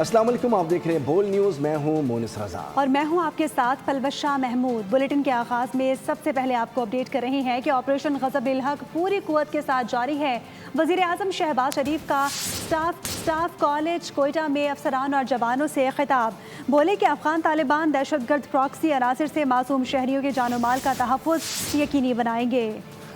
السلام علیکم، آپ دیکھ رہے ہیں بول نیوز، میں ہوں مونس رضا اور میں ہوں آپ کے ساتھ پلوش شاہ محمود۔ بلیٹن کے آغاز میں سب سے پہلے آپ کو اپڈیٹ کر رہے ہیں کہ آپریشن غضب الحق پوری قوت کے ساتھ جاری ہے۔ وزیر اعظم شہباز شریف کا سٹاف کالج کوئٹہ میں افسران اور جوانوں سے خطاب، بولے کہ افغان طالبان دہشت گرد پراکسی عناصر سے معصوم شہریوں کے جان و مال کا تحفظ یقینی بنائیں گے۔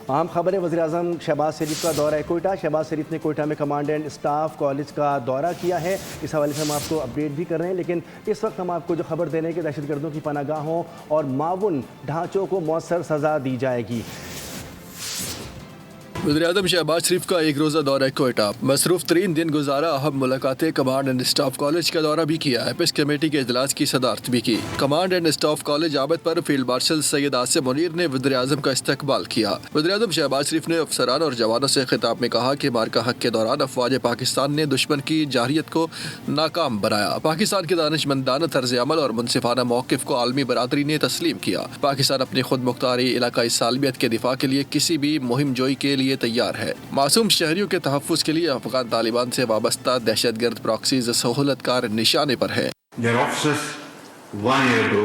اہم خبر ہے، وزیر اعظم شہباز شریف کا دورہ کوئٹہ۔ شہباز شریف نے کوئٹہ میں کمانڈ اینڈ اسٹاف کالج کا دورہ کیا ہے، اس حوالے سے ہم آپ کو اپڈیٹ بھی کر رہے ہیں، لیکن اس وقت ہم آپ کو جو خبر دے رہے ہیں کہ دہشت گردوں کی پناہ گاہوں اور معاون ڈھانچوں کو مؤثر سزا دی جائے گی۔ وزیراعظم شہباز شریف کا ایک روزہ دورہ کوئٹہ، مصروف ترین دن گزارا۔ اہم ملاقاتیں، کمانڈ اینڈ اسٹاف کالج کا دورہ بھی کیا، اپیکس کمیٹی کے اجلاس کی صدارت بھی کی۔ کمانڈ اینڈ اسٹاف کالج عابد پر فیلڈ مارشل سید آصم منیر نے وزیر اعظم کا استقبال کیا۔ وزیر اعظم شہباز شریف نے افسران اور جوانوں سے خطاب میں کہا کہ مارکہ حق کے دوران افواج پاکستان نے دشمن کی جارحیت کو ناکام بنایا۔ پاکستان کے دانشمندانہ طرز عمل اور منصفانہ موقف کو عالمی برادری نے تسلیم کیا۔ پاکستان اپنی خود مختاری علاقائی سالمیت کے دفاع کے لیے کسی بھی مہم جوئی کے لیے تیار ہے۔ معصوم شہریوں کے تحفظ کے لیے افغان طالبان سے وابستہ دہشت گرد پراکسیز سہولت کار نشانے پر ہے۔ Their officers 1 year ago,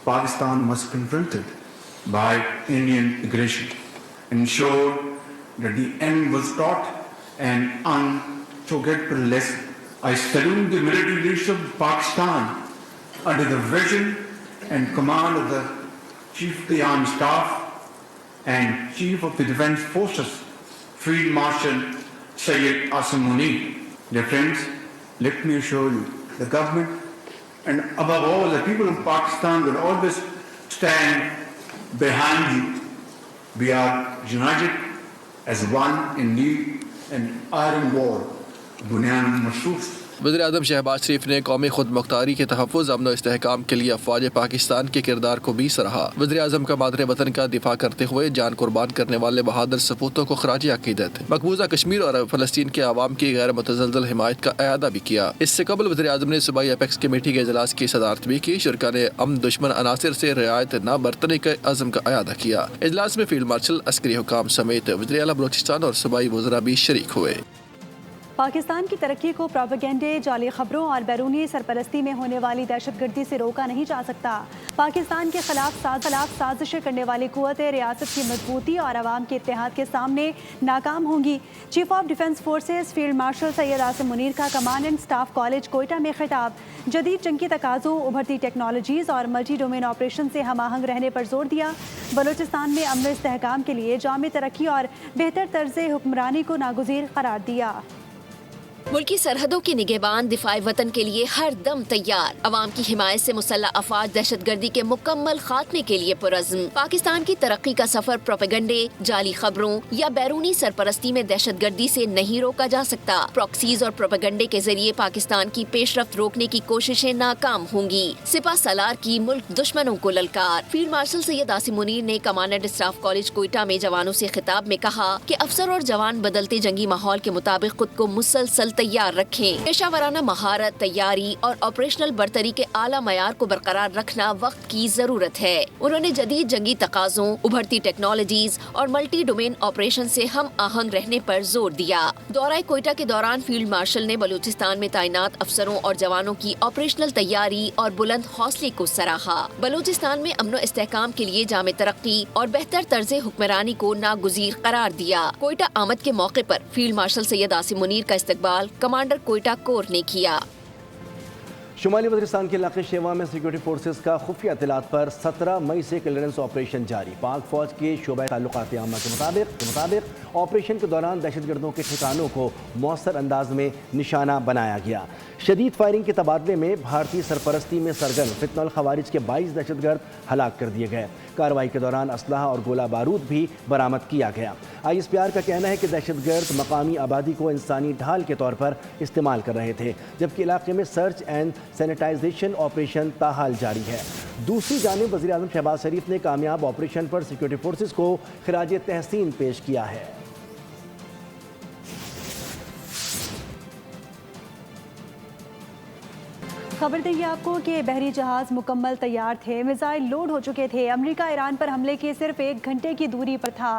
Pakistan was confronted by Indian aggression, ensured that the enemy was taught an unforgettable lesson. I salute the military leadership of Pakistan under the vision and command of the Chief of the Army Staff and Chief of the Defence Forces, Field Marshal Sayyid Asim Munir. Dear friends, let me assure you, the government and above all the people of Pakistan will always stand behind you. We are united as one in need and iron wall. Bunyan Marsouf. وزیر اعظم شہباز شریف نے قومی خود مختاری کے تحفظ، امن و استحکام کے لیے افواج پاکستان کے کردار کو بھی سراہا۔ وزیر اعظم کا مادر وطن کا دفاع کرتے ہوئے جان قربان کرنے والے بہادر سپوتوں کو خراج عقیدت، مقبوضہ کشمیر اور فلسطین کے عوام کی غیر متزلزل حمایت کا اعادہ بھی کیا۔ اس سے قبل وزیر اعظم نے صوبائی اپیکس کمیٹی کے اجلاس کی صدارت بھی کی۔ شرکا نے امن دشمن عناصر سے رعایت نہ برتنے کے عزم کا اعادہ کیا۔ اجلاس میں فیلڈ مارشل، عسکری حکام سمیت وزیر اعلیٰ بلوچستان اور صوبائی وزراء بھی شریک ہوئے۔ پاکستان کی ترقی کو پروپیگنڈے، جعلی خبروں اور بیرونی سرپرستی میں ہونے والی دہشت گردی سے روکا نہیں جا سکتا۔ پاکستان کے خلاف سازشیں کرنے والی قوتیں ریاست کی مضبوطی اور عوام کے اتحاد کے سامنے ناکام ہوں گی۔ Chief of defence forces field marshal Syed Asim Munir کا command and staff college Quetta میں خطاب، جدید جنگی تقاضوں، ابھرتی ٹیکنالوجیز اور ملٹی ڈومین آپریشن سے ہم آہنگ رہنے پر زور دیا۔ بلوچستان میں امن و استحکام کے لیے جامع ترقی اور بہتر طرز حکمرانی کو ناگزیر قرار دیا۔ ملکی سرحدوں کی نگہبان، دفاع وطن کے لیے ہر دم تیار، عوام کی حمایت سے مسلح افواج دہشت گردی کے مکمل خاتمے کے لیے پرعزم۔ پاکستان کی ترقی کا سفر پروپیگنڈے، جعلی خبروں یا بیرونی سرپرستی میں دہشت گردی سے نہیں روکا جا سکتا۔ پراکسیز اور پروپیگنڈے کے ذریعے پاکستان کی پیش رفت روکنے کی کوششیں ناکام ہوں گی۔ سپہ سالار کی ملک دشمنوں کو للکار۔ فیلڈ مارشل سید آصم منیر نے command and staff college Quetta میں جوانوں سے خطاب میں کہا کہ افسر اور جوان بدلتے جنگی ماحول کے مطابق خود کو مسلسل تیار رکھیں۔ پیشہ ورانہ مہارت، تیاری اور آپریشنل برتری کے اعلیٰ معیار کو برقرار رکھنا وقت کی ضرورت ہے۔ انہوں نے جدید جنگی تقاضوں، ابھرتی ٹیکنالوجیز اور ملٹی ڈومین آپریشن سے ہم آہنگ رہنے پر زور دیا۔ دورہ کوئٹہ کے دوران فیلڈ مارشل نے بلوچستان میں تعینات افسروں اور جوانوں کی آپریشنل تیاری اور بلند حوصلے کو سراہا۔ بلوچستان میں امن و استحکام کے لیے جامع ترقی اور بہتر طرز حکمرانی کو ناگزیر قرار دیا۔ کوئٹہ آمد کے موقع پر فیلڈ مارشل سید آصم منیر کا استقبال کمانڈر کوئٹہ کور نے کیا۔ شمالی وزیرستان کے علاقے شیوا میں سیکورٹی فورسز کا خفیہ اطلاعات پر 17 مئی سے کلیئرنس آپریشن جاری۔ پاک فوج کے شعبہ تعلقات عامہ کے مطابق آپریشن کے دوران دہشت گردوں کے ٹھکانوں کو مؤثر انداز میں نشانہ بنایا گیا۔ شدید فائرنگ کے تبادلے میں بھارتی سرپرستی میں سرگرم فتنہ الخوارج کے 22 دہشت گرد ہلاک کر دیے گئے۔ کارروائی کے دوران اسلحہ اور گولہ بارود بھی برآمد کیا گیا۔ آئی ایس پی آر کا کہنا ہے کہ دہشت گرد مقامی آبادی کو انسانی ڈھال کے طور پر استعمال کر رہے تھے، جبکہ علاقے میں سرچ اینڈ سینیٹائزیشن آپریشن تاحال جاری ہے۔ دوسری جانب وزیر اعظم شہباز شریف نے کامیاب آپریشن پر سیکورٹی فورسز کو خراج تحسین پیش کیا ہے۔ خبر دیں گے آپ کو کہ بحری جہاز مکمل تیار تھے، میزائل لوڈ ہو چکے تھے، امریکہ ایران پر حملے کے صرف 1 گھنٹے کی دوری پر تھا۔